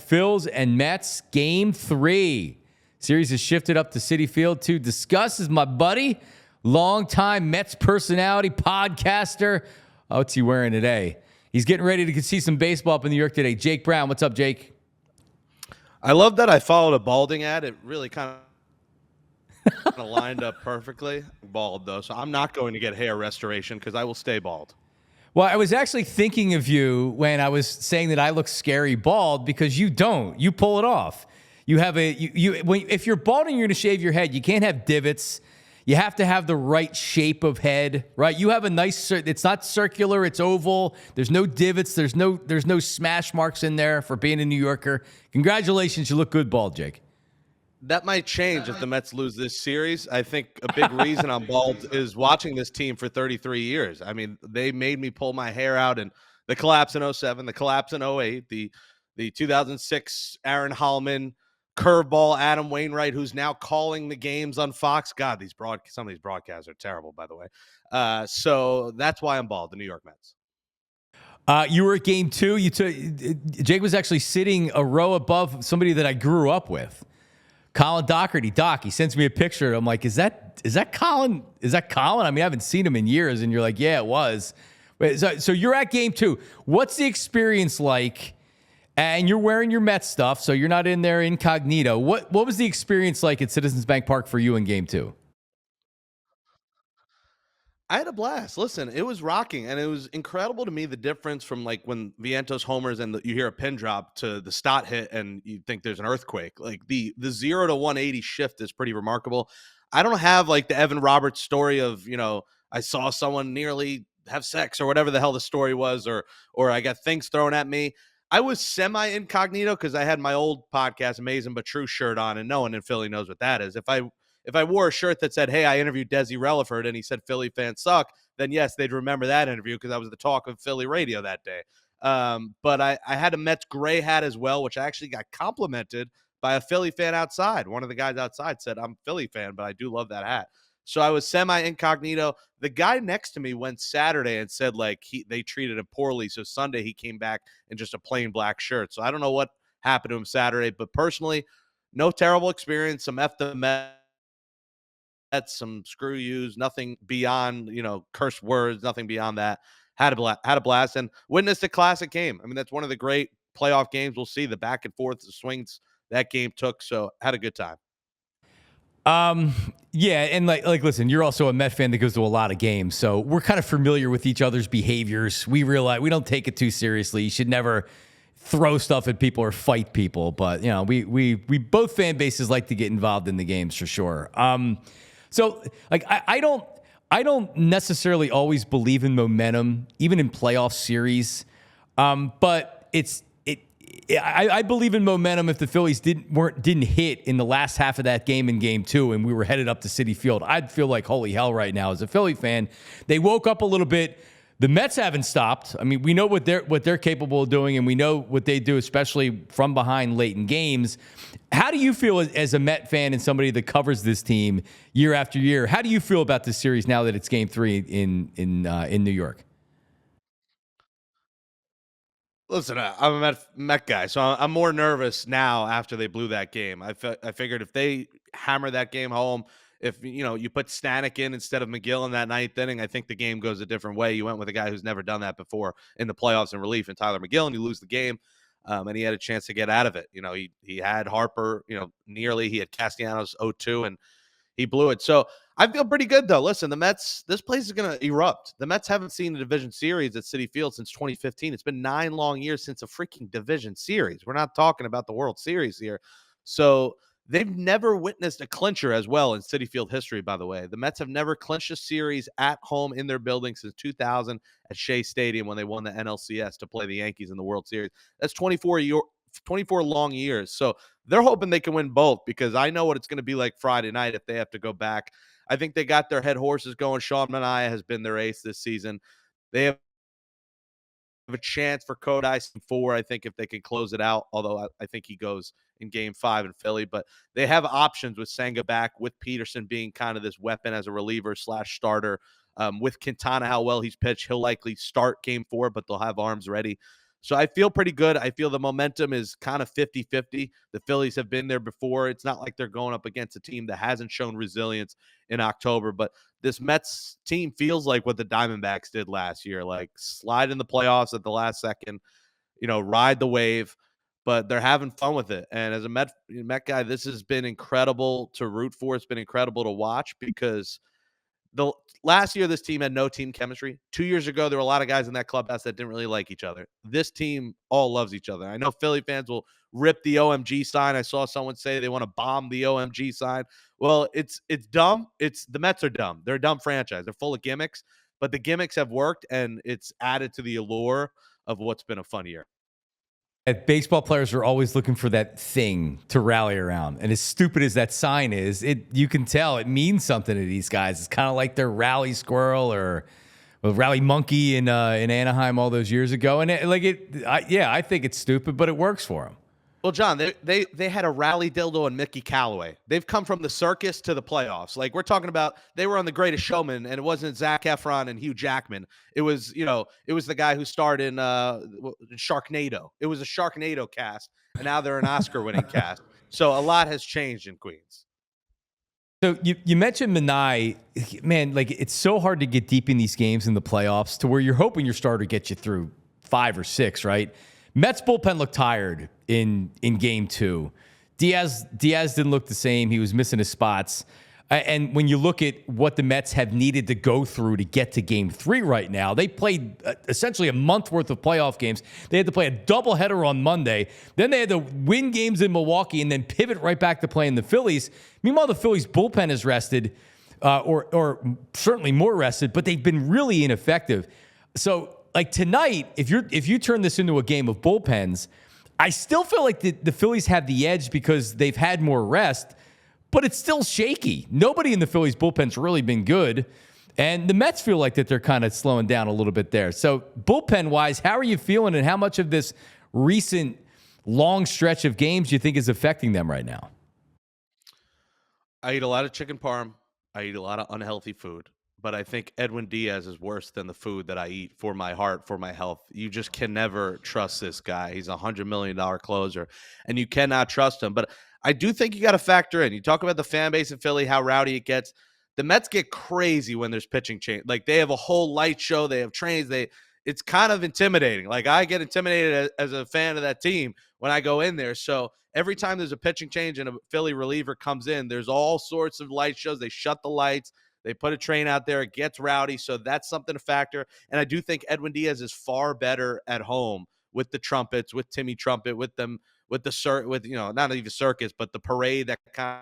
Phillies and Mets Game 3. Series is shifted up to Citi Field to discuss is my buddy, longtime Mets personality, podcaster. Oh, what's he wearing today? He's getting ready to see some baseball up in New York today. Jake Brown, what's up, Jake? I love that I followed a balding ad. It really kind of lined up perfectly. Bald, though, so I'm not going to get hair restoration because I will stay bald. Well, I was actually thinking of you when I was saying that I look scary bald because you don't. You pull it off. You have if you're bald and you're going to shave your head, you can't have divots. You have to have the right shape of head, right? You have a nice, it's not circular, it's oval. There's no divots. There's no smash marks in there for being a New Yorker. Congratulations. You look good bald, Jake. That might change if the Mets lose this series. I think a big reason I'm bald is watching this team for 33 years. I mean, they made me pull my hair out, and the collapse in 07, the collapse in 08, the 2006 Aaron Hallman curveball, Adam Wainwright, who's now calling the games on Fox. God, some of these broadcasts are terrible, by the way. So that's why I'm bald, the New York Mets. You were at Game 2. Jake was actually sitting a row above somebody that I grew up with. Colin Doherty. Doc, he sends me a picture. I'm like, is that Colin? Is that Colin? I mean, I haven't seen him in years. And you're like, yeah, it was. So you're at Game 2. What's the experience like? And you're wearing your Mets stuff, so you're not in there incognito. What was the experience like at Citizens Bank Park for you in Game 2? I had a blast. Listen, it was rocking, and it was incredible to me, the difference from like when Vientos homers and you hear a pin drop to the Stott hit and you think there's an earthquake. Like the 0 to 180 shift is pretty remarkable. I don't have like the Evan Roberts story of, I saw someone nearly have sex or whatever the hell the story was, or I got things thrown at me. I was semi-incognito because I had my old podcast, Amazing But True shirt on, and no one in Philly knows what that is. If I wore a shirt that said, hey, I interviewed Desi Relaford, and he said Philly fans suck, then yes, they'd remember that interview because I was the talk of Philly radio that day. But I had a Mets gray hat as well, which I actually got complimented by a Philly fan outside. One of the guys outside said, I'm a Philly fan, but I do love that hat. So I was semi-incognito. The guy next to me went Saturday and said, like, they treated him poorly. So Sunday he came back in just a plain black shirt. So I don't know what happened to him Saturday, but personally, no terrible experience. Some F the Mets, some screw yous, nothing beyond, curse words, nothing beyond that. Had a blast and witnessed a classic game. I mean, that's one of the great playoff games we'll see, the back and forth, the swings that game took. So had a good time. Yeah, and like, listen, you're also a Met fan that goes to a lot of games, so we're kind of familiar with each other's behaviors. We realize we don't take it too seriously. You should never throw stuff at people or fight people, but we both fan bases like to get involved in the games for sure. So like I don't necessarily always believe in momentum, even in playoff series, but I believe in momentum. If the Phillies didn't hit in the last half of that game in Game 2 and we were headed up to Citi Field, I'd feel like holy hell right now as a Philly fan. They woke up a little bit. The Mets haven't stopped. I mean, we know what they're capable of doing, and we know what they do, especially from behind late in games. How do you feel as a Met fan and somebody that covers this team year after year? How do you feel about this series now that it's Game 3 in New York? Listen, I'm a Met guy, so I'm more nervous now after they blew that game. I figured if they hammer that game home, if you put Stanek in instead of McGill in that ninth inning, I think the game goes a different way. You went with a guy who's never done that before in the playoffs in relief, and Tyler McGill, and you lose the game, and he had a chance to get out of it. He had Harper, nearly. He had Castellanos 0-2, and he blew it. So I feel pretty good, though. Listen, the Mets, this place is going to erupt. The Mets haven't seen a division series at Citi Field since 2015. It's been 9 long years since a freaking division series. We're not talking about the World Series here. So they've never witnessed a clincher as well in Citi Field history, by the way. The Mets have never clinched a series at home in their building since 2000 at Shea Stadium when they won the NLCS to play the Yankees in the World Series. That's 24 long years. So they're hoping they can win both, because I know what it's going to be like Friday night if they have to go back. I think they got their head horses going. Sean Manaea has been their ace this season. They have a chance for Kodai 4, I think, if they can close it out, although I think he goes in Game 5 in Philly. But they have options with Senga back, with Peterson being kind of this weapon as a reliever / starter. With Quintana, how well he's pitched, he'll likely start Game 4, but they'll have arms ready. So I feel pretty good. I feel the momentum is kind of 50-50. The Phillies have been there before. It's not like they're going up against a team that hasn't shown resilience in October, but this Mets team feels like what the Diamondbacks did last year, like slide in the playoffs at the last second, ride the wave, but they're having fun with it. And as a Met guy, this has been incredible to root for. It's been incredible to watch because the last year this team had no team chemistry. 2 years ago, there were a lot of guys in that clubhouse that didn't really like each other. This team all loves each other. I know Philly fans will rip the OMG sign. I saw someone say they want to bomb the OMG sign. Well, it's dumb. It's the Mets are dumb. They're a dumb franchise. They're full of gimmicks, but the gimmicks have worked and it's added to the allure of what's been a fun year. Baseball players are always looking for that thing to rally around. And as stupid as that sign is, you can tell it means something to these guys. It's kind of like their rally squirrel or rally monkey in Anaheim all those years ago. And I think it's stupid, but it works for them. Well, John, they had a rally dildo and Mickey Callaway. They've come from the circus to the playoffs. Like we're talking about, they were on The Greatest Showman, and it wasn't Zac Efron and Hugh Jackman. It was, it was the guy who starred in Sharknado. It was a Sharknado cast, and now they're an Oscar-winning cast. So a lot has changed in Queens. So you mentioned Minai, man. Like it's so hard to get deep in these games in the playoffs to where you're hoping your starter gets you through 5 or 6, right? Mets bullpen looked tired in game 2. Diaz didn't look the same. He was missing his spots. And when you look at what the Mets have needed to go through to get to game 3 right now, they played essentially a month worth of playoff games. They had to play a doubleheader on Monday. Then they had to win games in Milwaukee and then pivot right back to playing the Phillies. Meanwhile, the Phillies bullpen is rested, or certainly more rested, but they've been really ineffective. So like tonight, if you turn this into a game of bullpens, I still feel like the Phillies have the edge because they've had more rest, but it's still shaky. Nobody in the Phillies bullpen's really been good, and the Mets feel like that they're kind of slowing down a little bit there. So bullpen-wise, how are you feeling, and how much of this recent long stretch of games do you think is affecting them right now? I eat a lot of chicken parm. I eat a lot of unhealthy food. But I think Edwin Diaz is worse than the food that I eat for my heart, for my health. You just can never trust this guy. He's $100 million closer, and you cannot trust him. But I do think you got to factor in. You talk about the fan base in Philly, how rowdy it gets. The Mets get crazy when there's pitching change. Like they have a whole light show. They have trains. It's kind of intimidating. Like I get intimidated as a fan of that team when I go in there. So every time there's a pitching change and a Philly reliever comes in, there's all sorts of light shows. They shut the lights. They put a train out there. It gets rowdy. So that's something to factor. And I do think Edwin Diaz is far better at home with the trumpets, with Timmy Trumpet, with them, with not even circus, but the parade that kind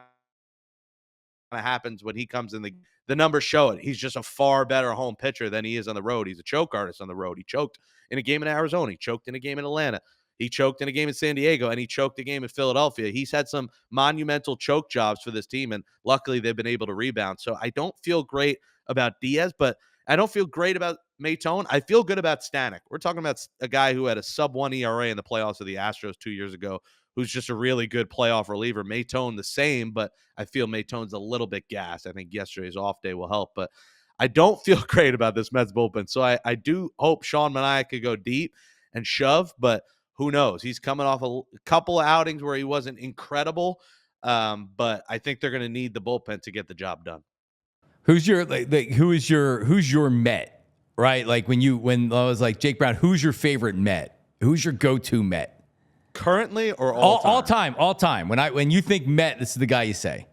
of happens when he comes in. The numbers show it. He's just a far better home pitcher than he is on the road. He's a choke artist on the road. He choked in a game in Arizona. He choked in a game in Atlanta. He choked in a game in San Diego, and he choked a game in Philadelphia. He's had some monumental choke jobs for this team, and luckily they've been able to rebound. So I don't feel great about Diaz, but I don't feel great about Maytone. I feel good about Stanek. We're talking about a guy who had a sub-1 ERA in the playoffs of the Astros 2 years ago, who's just a really good playoff reliever. Maytone the same, but I feel Maytone's a little bit gassed. I think yesterday's off day will help, but I don't feel great about this Mets bullpen. So I do hope Sean Manaea could go deep and shove, but who knows? He's coming off a couple of outings where he wasn't incredible, but I think they're going to need the bullpen to get the job done. Who's your Met? Right? Like when I was like Jake Brown, who's your favorite Met? Who's your go-to Met? Currently or all time? All time. When you think Met, this is the guy you say.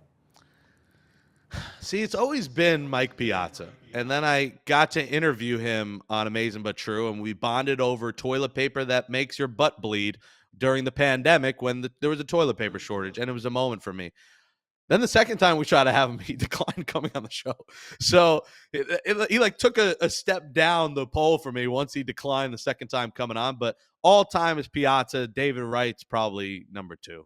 See, it's always been Mike Piazza. And then I got to interview him on Amazing But True, and we bonded over toilet paper that makes your butt bleed during the pandemic when there was a toilet paper shortage, and it was a moment for me. Then the second time we tried to have him, he declined coming on the show. So he like took a step down the pole for me once he declined the second time coming on. But all time is Piazza. David Wright's probably number 2.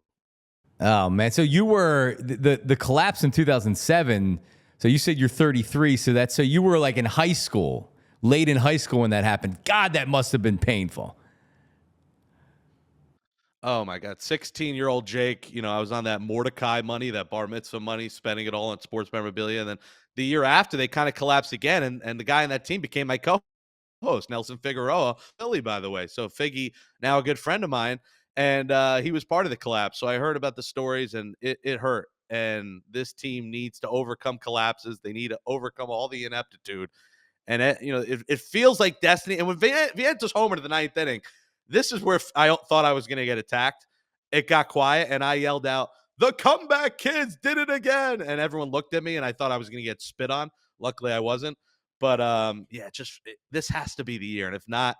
Oh man, so you were the collapse in 2007. So you said you're 33, so you were like in high school, late in high school when that happened. God, that must have been painful. Oh my God, 16-year-old Jake. I was on that Mordecai money, that bar mitzvah money, spending it all on sports memorabilia. And then the year after, they kind of collapsed again, and the guy on that team became my coach. host, Nelson Figueroa, Philly, by the way. So Figgy, now a good friend of mine, and he was part of the collapse. So I heard about the stories, and it hurt. And this team needs to overcome collapses. They need to overcome all the ineptitude. And it feels like destiny. And when Vientos homer to the ninth inning, this is where I thought I was going to get attacked. It got quiet, and I yelled out, "The comeback kids did it again!" And everyone looked at me, and I thought I was going to get spit on. Luckily, I wasn't. But yeah, this has to be the year. And if not,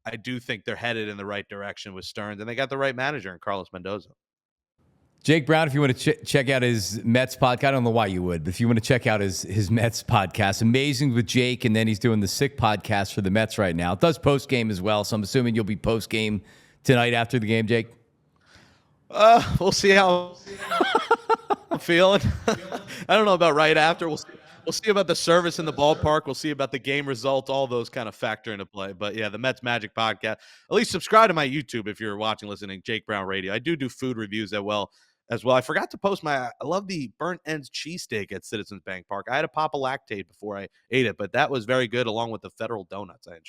I do think they're headed in the right direction with Stearns, and they got the right manager in Carlos Mendoza. Jake Brown, if you want to check out his Mets podcast, I don't know why you would, but if you want to check out his Mets podcast, Amazing with Jake, and then he's doing the Sick podcast for the Mets right now. It does post game as well, so I'm assuming you'll be post game tonight after the game, Jake. We'll see how I'm feeling. I don't know about right after. We'll see about the service in the ballpark. We'll see about the game result. All those kind of factor into play. But yeah, the Mets Magic podcast. At least subscribe to my YouTube if you're watching, listening. Jake Brown Radio. I do food reviews as well. I forgot to post I love the burnt ends cheesesteak at Citizens Bank Park. I had to pop a lactate before I ate it, but that was very good along with the Federal Donuts I enjoyed.